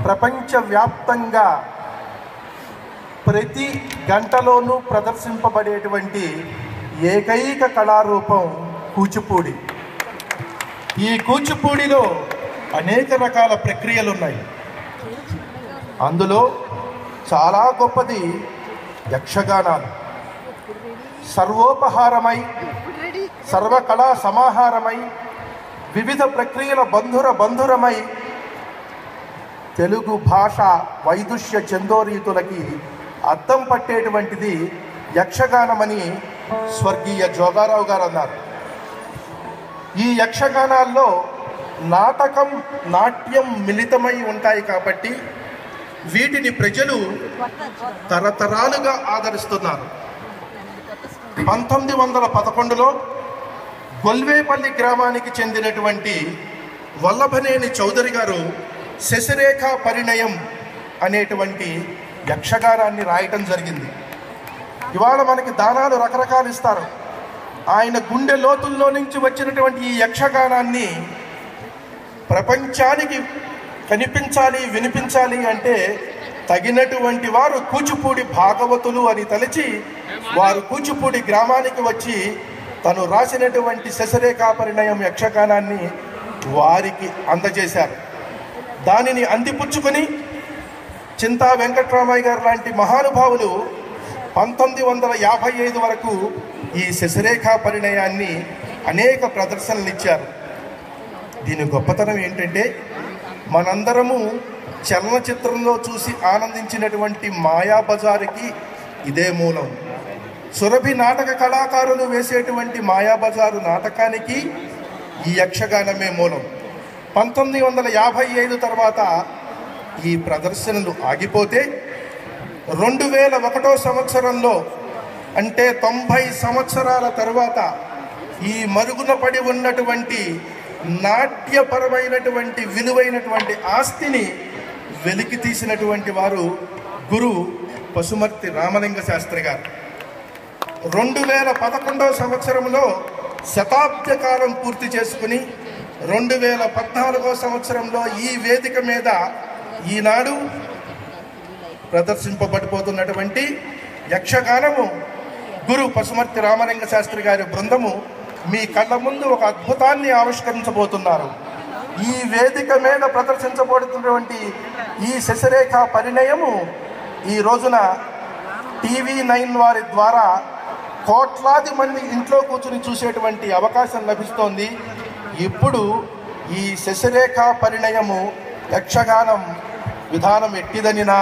ప్రపంచవ్యాప్తంగా ప్రతి గంటలోనూ ప్రదర్శింపబడేటువంటి ఏకైక కళారూపం కూచిపూడి. ఈ కూచిపూడిలో అనేక రకాల ప్రక్రియలు ఉన్నాయి. అందులో చాలా గొప్పది యక్షగానాలు. సర్వోపహారమై, సర్వకళా సమాహారమై, వివిధ ప్రక్రియల బంధురమై తెలుగు భాష వైదుష్య చందోరీతులకి అద్దం పట్టేటువంటిది యక్షగానమని స్వర్గీయ జోగారావు గారు అన్నారు. ఈ యక్షగానాల్లో నాటకం, నాట్యం మిళితమై ఉంటాయి కాబట్టి వీటిని ప్రజలు తరతరాలుగా ఆదరిస్తున్నారు. 1911లో గొల్వేపల్లి గ్రామానికి చెందినటువంటి వల్లభనేని చౌదరి గారు శశిరేఖ పరిణయం అనేటువంటి యక్షగానాన్ని రాయటం జరిగింది. ఇవాళ మనకి దానాలు రకరకాలు ఇస్తారు. ఆయన గుండె లోతుల్లో నుంచి వచ్చినటువంటి ఈ యక్షగానాన్ని ప్రపంచానికి కనిపించాలి, వినిపించాలి అంటే తగినటువంటి వారు కూచిపూడి భాగవతులు అని తలచి వారు కూచిపూడి గ్రామానికి వచ్చి తను రాసినటువంటి శశిరేఖ పరిణయం యక్షగానాన్ని వారికి అందజేశారు. దానిని అందిపుచ్చుకొని చింతా వెంకట్రామయ్య గారు లాంటి మహానుభావులు 1955 వరకు ఈ శశిరేఖ పరిణయాన్ని అనేక ప్రదర్శనలు ఇచ్చారు. దీని గొప్పతనం ఏంటంటే మనందరము చలనచిత్రంలో చూసి ఆనందించినటువంటి మాయాబజారుకి ఇదే మూలం. సురభి నాటక కళాకారులు వేసేటువంటి మాయాబజారు నాటకానికి ఈ యక్షగానమే మూలం. 1955 తర్వాత ఈ ప్రదర్శనలు ఆగిపోతే 2001 సంవత్సరంలో, అంటే 90 సంవత్సరాల తర్వాత ఈ మరుగున పడి ఉన్నటువంటి నాట్యపరమైనటువంటి విలువైనటువంటి ఆస్తిని వెలికి తీసినటువంటి వారు గురు పశుమర్తి రామలింగ శాస్త్రి గారు. 2011 సంవత్సరంలో శతాబ్ద కాలం పూర్తి చేసుకుని 2014 సంవత్సరంలో ఈ వేదిక మీద ఈనాడు ప్రదర్శింపబడిపోతున్నటువంటి యక్షగానము గురు పశుమర్తి రామలింగ శాస్త్రి గారి బృందము మీ కళ్ళ ముందు ఒక అద్భుతాన్ని ఆవిష్కరించబోతున్నారు. ఈ వేదిక మీద ప్రదర్శించబడుతున్నటువంటి ఈ శశిరేఖ పరిణయము ఈ రోజున TV9 వారి ద్వారా కోట్లాది మంది ఇంట్లో కూర్చుని చూసేటువంటి అవకాశం లభిస్తోంది. ఇప్పుడు ఈ శశిరేఖ పరిణయము యక్షగానం విధానం ఎట్టిదనినా